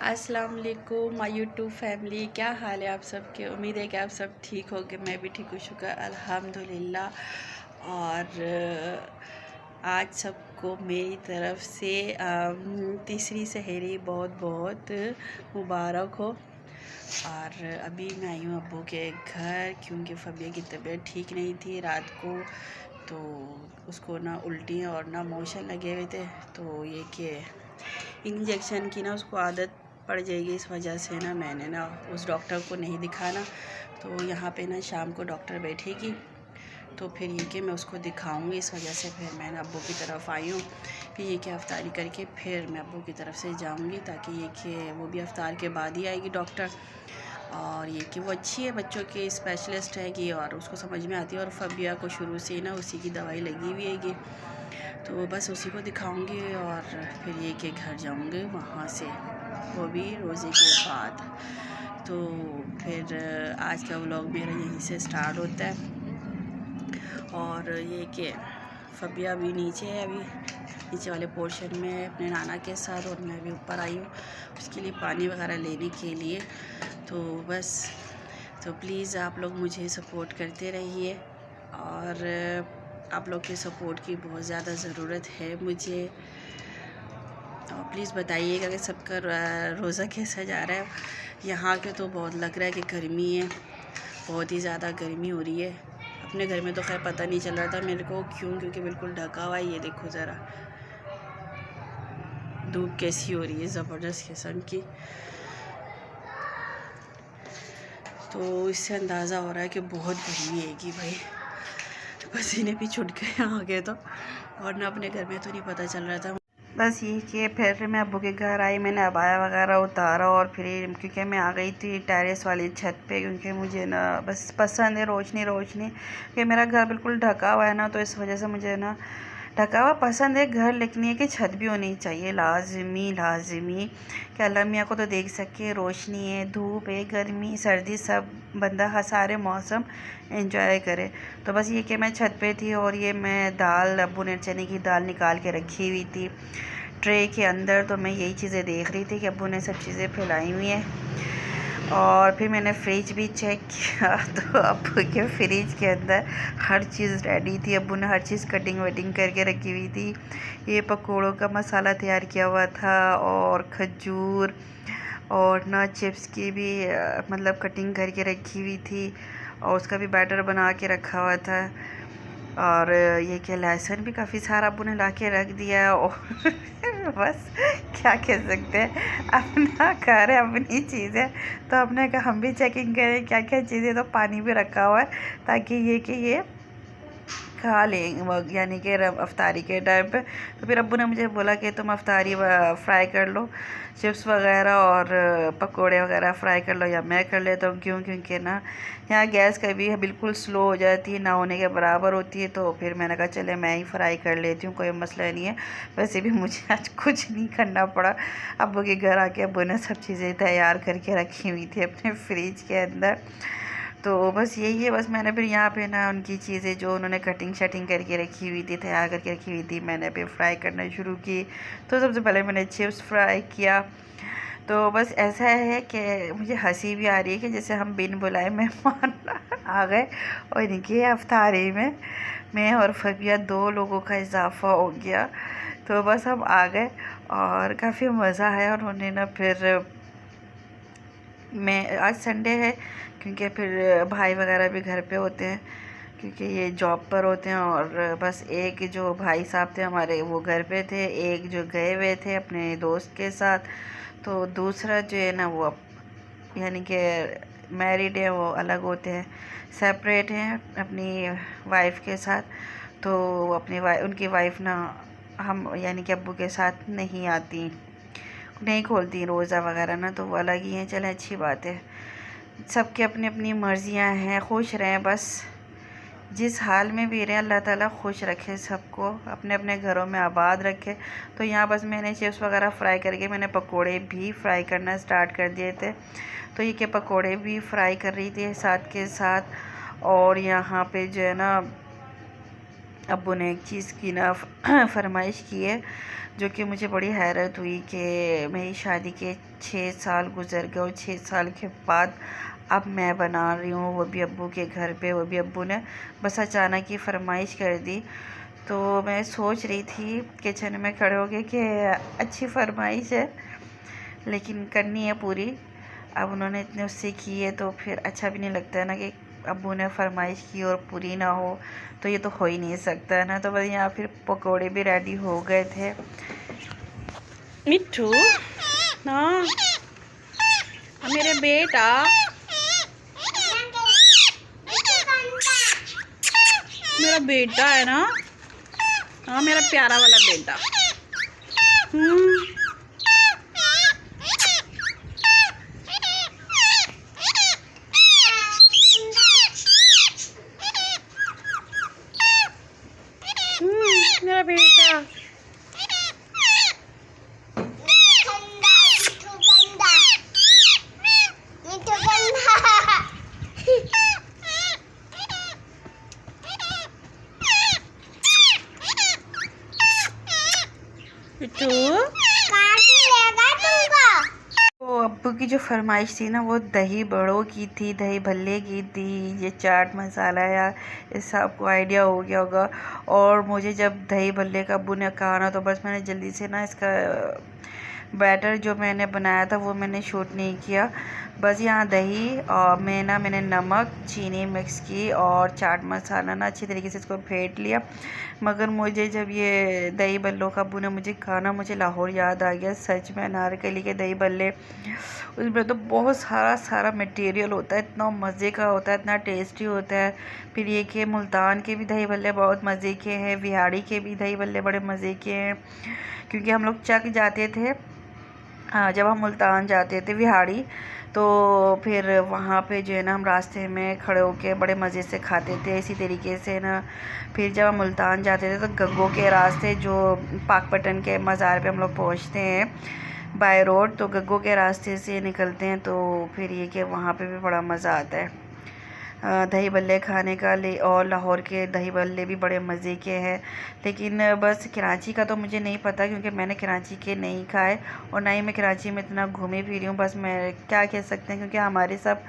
अस्सलाम वालेकुम my YouTube family, क्या हाल है आप सबके। उम्मीद है कि आप सब ठीक होंगे। मैं भी ठीक हूँ, शुक्र अल्हम्दुलिल्लाह। और आज सबको मेरी तरफ से तीसरी सहरी बहुत बहुत मुबारक हो। और अभी मैं आई हूँ अब्बू के घर, क्योंकि फ़बिया की तबीयत ठीक नहीं थी रात को। तो उसको ना उल्टी और ना मोशन लगे हुए थे। तो ये कि इंजेक्शन की ना उसको आदत पड़ जाएगी, इस वजह से ना मैंने ना उस डॉक्टर को नहीं दिखाना। तो यहाँ पे ना शाम को डॉक्टर बैठेगी, तो फिर ये कि मैं उसको दिखाऊंगी, इस वजह से फिर मैं अब्बू की तरफ आई हूँ। फिर ये कि अफ्तारी करके फिर मैं अब्बू की तरफ से जाऊँगी, ताकि ये कि वो भी अफ्तार के बाद ही आएगी डॉक्टर। और ये कि वो अच्छी है, बच्चों की स्पेशलिस्ट हैगी और उसको समझ में आती है। और फ़बिया को शुरू से ही ना उसी की दवाई लगी हुई हैगी, तो बस उसी को दिखाऊंगी और फिर ये कि घर जाऊंगी वहाँ से, वो भी रोज़े के बाद। तो फिर आज का व्लॉग मेरा यहीं से स्टार्ट होता है। और ये कि फ़बिया भी नीचे है, अभी नीचे वाले पोर्शन में अपने नाना के साथ, और मैं भी ऊपर आई हूँ उसके लिए पानी वगैरह लेने के लिए। तो बस, तो प्लीज़ आप लोग मुझे सपोर्ट करते रहिए, और आप लोग के सपोर्ट की बहुत ज़्यादा ज़रूरत है मुझे। और प्लीज़ बताइएगा कि सबका रोज़ा कैसा जा रहा है। यहाँ के तो बहुत लग रहा है कि गर्मी है, बहुत ही ज़्यादा गर्मी हो रही है। अपने घर में तो खैर पता नहीं चल रहा था मेरे को, क्योंकि बिल्कुल ढका हुआ है। ये देखो ज़रा धूप कैसी हो रही है, ज़बरदस्त किस्म की। तो इससे अंदाज़ा हो रहा है कि बहुत गर्मी हैगी भाई, पसीने भी छूट गए आगे तो, और ना अपने घर में तो नहीं पता चल रहा था। बस ये कि फिर मैं अब्बू के घर आई, मैंने अबाया वगैरह उतारा, और फिर क्योंकि मैं आ गई थी टेरेस वाली छत पे, क्योंकि मुझे ना बस पसंद है रोशनी रोशनी, कि मेरा घर बिल्कुल ढका हुआ है ना, तो इस वजह से मुझे ना ढका हुआ पसंद है घर, लेकिन ये कि छत भी होनी चाहिए लाजमी लाजमी, कि अल्लाह मियाँ को तो देख सके। रोशनी है, धूप है, गर्मी सर्दी, सब बंदा सारे मौसम एंजॉय करे। तो बस ये कि मैं छत पे थी, और ये मैं दाल, अब्बू ने चने की दाल निकाल के रखी हुई थी ट्रे के अंदर। तो मैं यही चीज़ें देख रही थी कि अब्बू ने सब चीज़ें फैलाई हुई हैं। और फिर मैंने फ्रिज भी चेक किया, तो अब्बू के फ्रिज के अंदर हर चीज़ रेडी थी। अब्बू ने हर चीज़ कटिंग वटिंग करके रखी हुई थी। ये पकोड़ों का मसाला तैयार किया हुआ था, और खजूर, और ना चिप्स की भी मतलब कटिंग करके रखी हुई थी, और उसका भी बैटर बना के रखा हुआ था। और ये क्या, लहसुन भी काफ़ी सारा अब्बू ने ला के रख दिया। और बस क्या कह सकते हैं, अपना घर है, अपनी चीज़ है, तो हमने कहा हम भी चेकिंग करें क्या क्या चीज़ें। तो पानी भी रखा हुआ है, ताकि ये कि ये खा लें, यानी कि अफ्तारी के टाइम पे। तो फिर अब्बू ने मुझे बोला कि तुम अफ्तारी फ्राई कर लो, चिप्स वगैरह और पकोड़े वगैरह फ्राई कर लो, या मैं कर लेता हूँ। क्योंकि ना यहाँ गैस कभी बिल्कुल स्लो हो जाती है, ना होने के बराबर होती है। तो फिर मैंने कहा चले मैं ही फ्राई कर लेती हूँ, कोई मसला नहीं है। वैसे भी मुझे आज कुछ नहीं करना पड़ा, अब्बू के घर आके अब्बू ने सब चीज़ें तैयार करके रखी हुई थी अपने फ्रिज के अंदर। तो बस यही है। बस मैंने फिर यहाँ पे ना उनकी चीज़ें जो उन्होंने कटिंग शटिंग करके रखी हुई थी, तैयार करके रखी हुई थी, मैंने फिर फ्राई करना शुरू की। तो सबसे पहले मैंने चिप्स फ्राई किया। तो बस ऐसा है कि मुझे हंसी भी आ रही है कि जैसे हम बिन बुलाए मेहमान आ गए, और इनकी अफ्तारी में मैं और फ़बिया 2 लोगों का इजाफा हो गया। तो बस हम आ गए, और काफ़ी मज़ा आया। और उन्होंने ना फिर, मैं आज संडे है, क्योंकि फिर भाई वगैरह भी घर पे होते हैं, क्योंकि ये जॉब पर होते हैं। और बस एक जो भाई साहब थे हमारे, वो घर पे थे, एक जो गए हुए थे अपने दोस्त के साथ। तो दूसरा जो है ना, वो यानी कि मैरिड है, वो अलग होते हैं, सेपरेट हैं अपनी वाइफ के साथ। तो अपनी उनकी वाइफ ना हम यानी कि अब्बू के साथ नहीं आती, नहीं खोलती रोज़ा वगैरह ना, तो वो अलग ही हैं। चलें, अच्छी बात है, सबकी अपनी अपनी मर्ज़ियाँ हैं, खुश रहें बस, जिस हाल में भी रहें अल्लाह ताला खुश रखे सबको, अपने अपने घरों में आबाद रखे। तो यहाँ बस मैंने चिप्स वगैरह फ्राई करके मैंने पकोड़े भी फ्राई करना स्टार्ट कर दिए थे। तो ये के पकोड़े भी फ्राई कर रही थी साथ के साथ। और यहाँ पे जो है ना, अब्बू ने एक चीज़ की ना फरमाइश की है, जो कि मुझे बड़ी हैरत हुई कि मेरी शादी के 6 साल गुजर गए और 6 साल के बाद अब मैं बना रही हूँ, वो भी अब्बू के घर पे। वो भी अब्बू ने बस अचानक ही फरमाइश कर दी। तो मैं सोच रही थी किचन में खड़े हो के कि अच्छी फरमाइश है लेकिन करनी है पूरी। अब उन्होंने इतने उससे की है तो फिर अच्छा भी नहीं लगता है ना कि अब्बू ने फरमाइश की और पूरी ना हो, तो ये तो हो ही नहीं सकता है ना। तो बस यहाँ फिर पकोड़े भी रेडी हो गए थे। मिट्ठू हाँ मेरे बेटा, मेरा बेटा है ना, हाँ मेरा प्यारा वाला बेटा। मेरा बेटा बिट्टू तो अब्बू की जो फरमाइश थी ना वो दही बड़ों की थी, दही भल्ले की थी, ये चाट मसाला या इस आपको आइडिया हो गया होगा। और मुझे जब दही भल्ले का अब्बू ने कहा ना तो बस मैंने जल्दी से ना इसका बैटर जो मैंने बनाया था वो मैंने शूट नहीं किया। बस यहाँ दही और मैंने नमक चीनी मिक्स की और चाट मसाला ना अच्छी तरीके से इसको फेंट लिया। मगर मुझे जब ये दही बल्लों का अब्बू ने मुझे खाना, मुझे लाहौर याद आ गया। सच में अनारकली के दही बल्ले, उसमें तो बहुत सारा मटेरियल होता है, इतना मज़े का होता है, इतना टेस्टी होता है। फिर ये कि मुल्तान के भी दही बल्ले बहुत मज़े के हैं, विहाड़ी के भी दही बल्ले बड़े मज़े के हैं। क्योंकि हम लोग चक जाते थे, हाँ जब हम मुल्तान जाते थे विहाड़ी, तो फिर वहाँ पे जो है ना हम रास्ते में खड़े होके बड़े मज़े से खाते थे। इसी तरीके से ना फिर जब हम मुल्तान जाते थे तो गग्गो के रास्ते जो पाकपटन के मज़ार पे हम लोग पहुँचते हैं बाय रोड, तो गग्गो के रास्ते से निकलते हैं। तो फिर ये कि वहाँ पे भी बड़ा मज़ा आता है दही बल्ले खाने का। और लाहौर के दही बल्ले भी बड़े मज़े के हैं। लेकिन बस कराची का तो मुझे नहीं पता क्योंकि मैंने कराची के नहीं खाए और ना ही मैं कराची में इतना घूमी फिरी हूँ। बस मैं क्या कह सकते हैं क्योंकि हमारे सब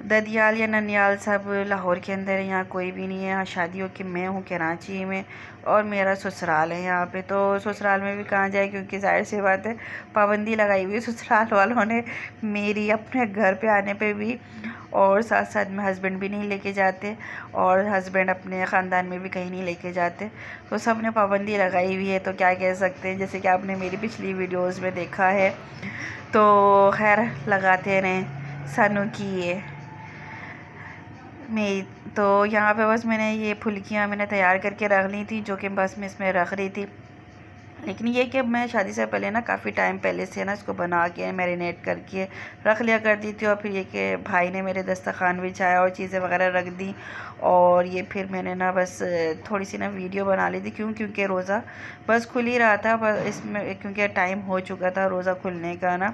ददियाल या ननियाल सब लाहौर के अंदर है, यहाँ कोई भी नहीं है। यहाँ शादी हो कि मैं हूँ कराची में और मेरा ससुराल है यहाँ पे। तो ससुराल में भी कहाँ जाए क्योंकि जाहिर सी बात है पाबंदी लगाई हुई है ससुराल वालों ने मेरी अपने घर पे आने पे भी। और साथ साथ में हस्बैंड भी नहीं लेके जाते और हस्बैंड अपने ख़ानदान में भी कहीं नहीं लेके जाते। तो सब ने पाबंदी लगाई हुई है, तो क्या कह सकते हैं। जैसे कि आपने मेरी पिछली वीडियोज़ में देखा है। तो खैर लगाते रहें सानू की ये मेरी। तो यहाँ पे बस मैंने ये फुल्कियाँ मैंने तैयार करके रख ली थी जो कि बस मैं इसमें रख रही थी। लेकिन ये कि मैं शादी से पहले ना काफ़ी टाइम पहले से ना इसको बना के मैरिनेट करके रख लिया करती थी। और फिर ये कि भाई ने मेरे दस्तरखान बिछाया और चीज़ें वगैरह रख दी और ये फिर मैंने ना बस थोड़ी सी ना वीडियो बना ली थी। क्योंकि रोज़ा बस खुल ही रहा था, बस इसमें क्योंकि टाइम हो चुका था रोज़ा खुलने का ना।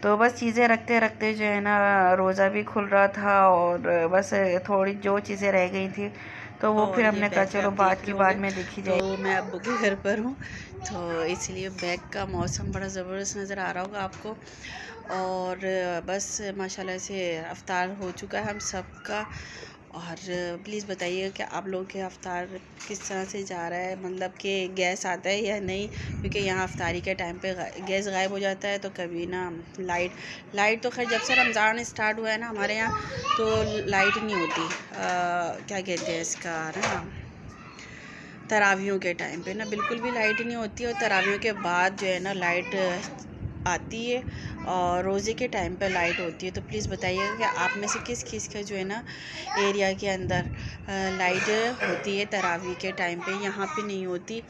तो बस चीज़ें रखते रखते जो है ना रोज़ा भी खुल रहा था और बस थोड़ी जो चीज़ें रह गई थी तो वो फिर हमने कहा चलो बात की बाद में देखी जाए। तो मैं अब्बू के घर पर हूँ तो इसलिए बैग का मौसम बड़ा ज़बरदस्त नज़र आ रहा होगा आपको। और बस माशाल्लाह से अफ्तार हो चुका है हम सबका। और प्लीज़ बताइएगा कि आप लोगों के अफ्तार किस तरह से जा रहा है, मतलब कि गैस आता है या नहीं। क्योंकि यहाँ अफ्तारी के टाइम पे गैस गायब हो जाता है तो कभी ना लाइट तो खैर जब से रमज़ान स्टार्ट हुआ है ना हमारे यहाँ तो लाइट नहीं होती। क्या कहते हैं इसका ना, तरावियों के टाइम पे ना बिल्कुल भी लाइट नहीं होती और तरावियों के बाद जो है ना लाइट आती है और रोज़े के टाइम पे लाइट होती है। तो प्लीज़ बताइएगा कि आप में से किस का जो है ना एरिया के अंदर लाइट होती है तरावी के टाइम पे। यहाँ पे नहीं होती।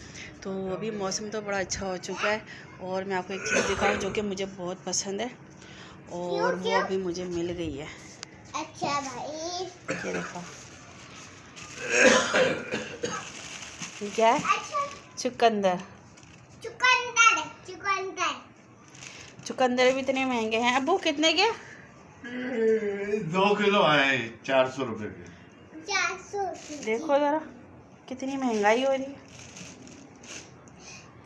तो अभी मौसम तो बड़ा अच्छा हो चुका है और मैं आपको एक चीज़ दिखाऊँ जो कि मुझे बहुत पसंद है और वो अभी मुझे मिल गई है। अच्छा भाई ये देखो क्या है, चुकंदर। चुकंदर भी इतने महंगे हैं अब्बू, कितने के? 2 किलो आए 400 रुपए के। 400 देखो ज़रा कितनी महंगाई हो रही है।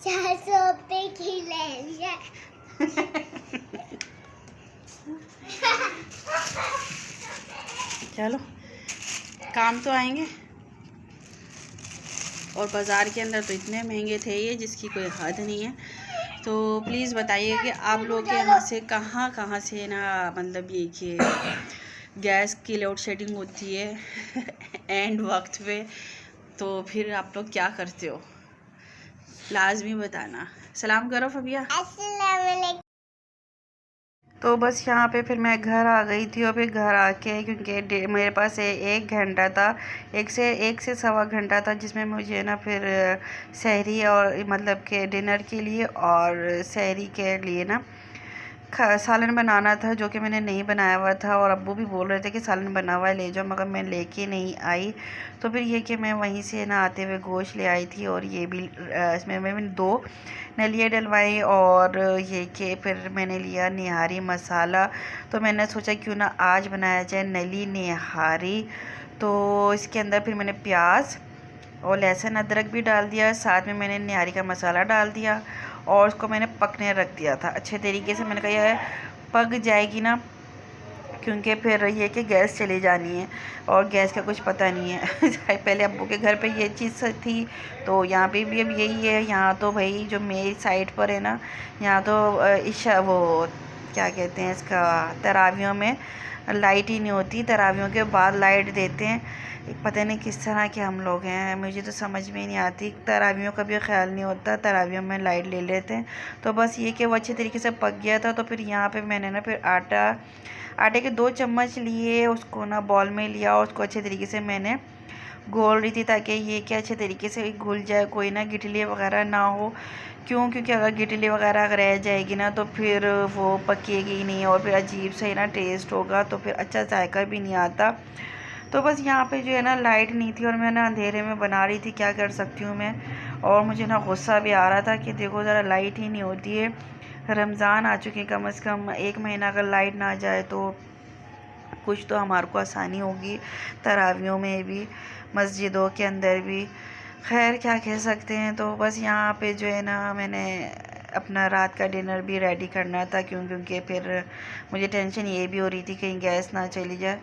400 रुपए की ले चलो काम तो आएंगे। और बाज़ार के अंदर तो इतने महंगे थे ये जिसकी कोई हद नहीं है। तो प्लीज़ बताइए कि आप लोग के यहाँ से कहाँ से ना मतलब ये कि गैस की लोड शेडिंग होती है एंड वक्त पे, तो फिर आप लोग क्या करते हो लाजमी बताना। सलाम करो फबिया। अस्सलाम वालेकुम। तो बस यहाँ पे फिर मैं घर आ गई थी और फिर घर आके क्योंकि मेरे पास 1 घंटा था, एक से सवा घंटा था जिसमें मुझे ना फिर सहरी और मतलब के डिनर के लिए और सहरी के लिए ना सालन बनाना था, जो कि मैंने नहीं बनाया हुआ था। और अब्बू भी बोल रहे थे कि सालन बना हुआ ले जाओ, मगर मैं लेके नहीं आई। तो फिर ये कि मैं वहीं से ना आते हुए गोश्त ले आई थी और ये भी इसमें मैंने 2 नलियाँ डलवाई। और ये कि फिर मैंने लिया निहारी मसाला। तो मैंने सोचा क्यों ना आज बनाया जाए नली निहारी। तो इसके अंदर फिर मैंने प्याज और लहसुन अदरक भी डाल दिया, साथ में मैंने निहारी का मसाला डाल दिया और उसको मैंने पकने रख दिया था अच्छे तरीके से। मैंने कहा यह पक जाएगी ना, क्योंकि फिर ये कि गैस चली जानी है और गैस का कुछ पता नहीं है पहले अब्बू के घर पे ये चीज़ थी, तो यहाँ पे भी अब यही है। यहाँ तो भाई जो मेरी साइड पर है ना, यहाँ तो इशा वो क्या कहते हैं इसका, तरावियों में लाइट ही नहीं होती, तरावियों के बाद लाइट देते हैं। पता नहीं किस तरह के हम लोग हैं, मुझे तो समझ में ही नहीं आती। तरावियों का भी ख्याल नहीं होता, तरावियों में लाइट ले लेते हैं। तो बस ये कि वो अच्छे तरीके से पक गया था। तो फिर यहाँ पे मैंने ना फिर आटे के 2 चम्मच लिए, उसको ना बॉल में लिया और उसको अच्छे तरीके से मैंने घोल रही थी ताकि ये कि अच्छे तरीके से घुल जाए, कोई ना गिटली वगैरह ना हो। क्योंकि अगर गिटली वगैरह अगर रह जाएगी ना तो फिर वो पकेगी नहीं और फिर अजीब सा ही ना टेस्ट होगा, तो फिर अच्छा जायका भी नहीं आता। तो बस यहाँ पे जो है ना लाइट नहीं थी और मैं ना अंधेरे में बना रही थी, क्या कर सकती हूँ मैं। और मुझे ना गुस्सा भी आ रहा था कि देखो ज़रा लाइट ही नहीं होती है। रमज़ान आ चुके, कम से कम 1 महीना अगर लाइट ना जाए तो कुछ तो हमारे को आसानी होगी, तरावियों में भी, मस्जिदों के अंदर भी। खैर क्या कह सकते हैं। तो बस यहाँ पे जो है ना मैंने अपना रात का डिनर भी रेडी करना था, क्योंकि फिर मुझे टेंशन ये भी हो रही थी कहीं गैस ना चली जाए।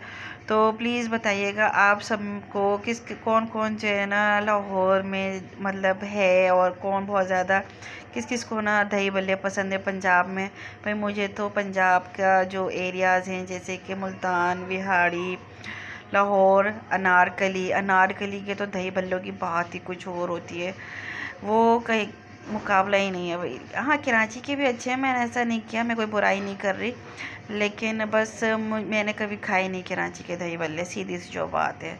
तो प्लीज़ बताइएगा आप सबको कौन कौन जो है ना लाहौर में मतलब है, और कौन बहुत ज़्यादा किस को ना दही बल्ले पसंद है पंजाब में। भाई मुझे तो पंजाब का जो एरियाज़ हैं जैसे कि मुल्तान, बिहाड़ी, लाहौर, अनारकली के तो दही बल्लों की बात ही कुछ और होती है, वो कहीं मुकाबला ही नहीं है भाई। हाँ कराची के भी अच्छे हैं, मैंने ऐसा नहीं किया, मैं कोई बुराई नहीं कर रही, लेकिन बस मैंने कभी खाए नहीं कराची के दही बल्ले, सीधी सी जो बात है।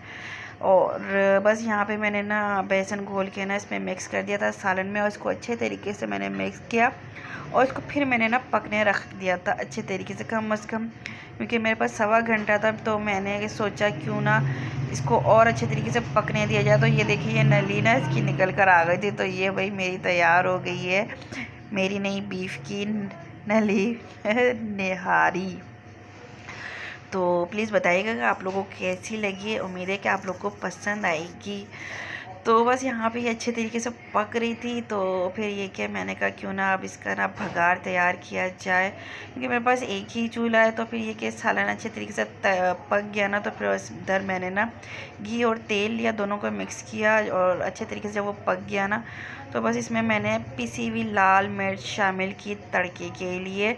और बस यहाँ पे मैंने ना बेसन घोल के ना इसमें मिक्स कर दिया था सालन में, और इसको अच्छे तरीके से मैंने मिक्स किया और इसको फिर मैंने ना पकने रख दिया था अच्छे तरीके से, कम से कम क्योंकि मेरे पास सवा घंटा था। तो मैंने सोचा क्यों ना इसको और अच्छे तरीके से पकने दिया जाए। तो ये देखिए ये नली ना इसकी निकल कर आ गई थी, तो ये भाई मेरी तैयार हो गई है मेरी नई बीफ की नली निहारी। तो प्लीज़ बताइएगा कि आप लोगों को कैसी लगी है, उम्मीद है कि आप लोग को पसंद आएगी। तो बस यहाँ पे ये अच्छे तरीके से पक रही थी, तो फिर ये क्या मैंने कहा क्यों ना अब इसका ना भगार तैयार किया जाए, क्योंकि मेरे पास एक ही चूल्हा है। तो फिर ये कि सालन अच्छे तरीके से पक गया ना, तो फिर इधर मैंने ना घी और तेल लिया, दोनों को मिक्स किया और अच्छे तरीके से जब वो पक गया ना, तो बस इसमें मैंने पिसी हुई लाल मिर्च शामिल की तड़के के लिए,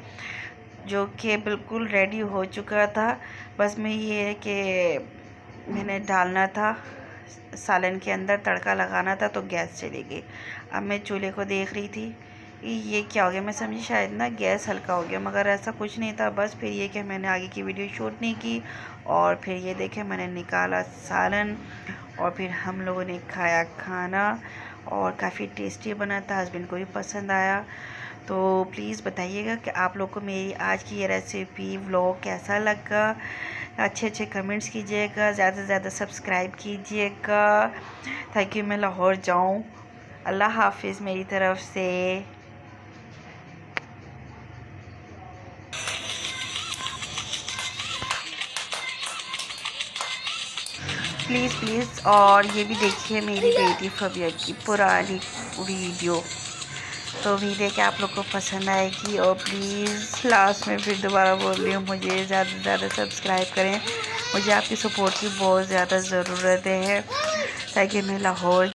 जो कि बिल्कुल रेडी हो चुका था। बस में ये है कि मैंने डालना था सालन के अंदर, तड़का लगाना था, तो गैस चली गई। अब मैं चूल्हे को देख रही थी ये क्या हो गया, मैं समझी शायद ना गैस हल्का हो गया, मगर ऐसा कुछ नहीं था। बस फिर ये कि मैंने आगे की वीडियो शूट नहीं की और फिर ये देखे मैंने निकाला सालन और फिर हम लोगों ने खाया खाना और काफ़ी टेस्टी बना था, हस्बैंड को भी पसंद आया। तो प्लीज़ बताइएगा कि आप लोग को मेरी आज की ये रेसिपी व्लॉग कैसा लगा, अच्छे कमेंट्स कीजिएगा, ज़्यादा से ज़्यादा सब्सक्राइब कीजिएगा ताकि मैं लाहौर जाऊं। अल्लाह हाफिज़ मेरी तरफ से। प्लीज़ और ये भी देखिए मेरी बेटी फबिया की पुरानी वीडियो, तो उम्मीद है कि आप लोग को पसंद आएगी। और प्लीज़ लास्ट में फिर दोबारा बोल रही हूँ, मुझे ज़्यादा से ज़्यादा सब्सक्राइब करें। मुझे आपकी सपोर्ट की बहुत ज़्यादा ज़रूरत है ताकि मैं लाहौर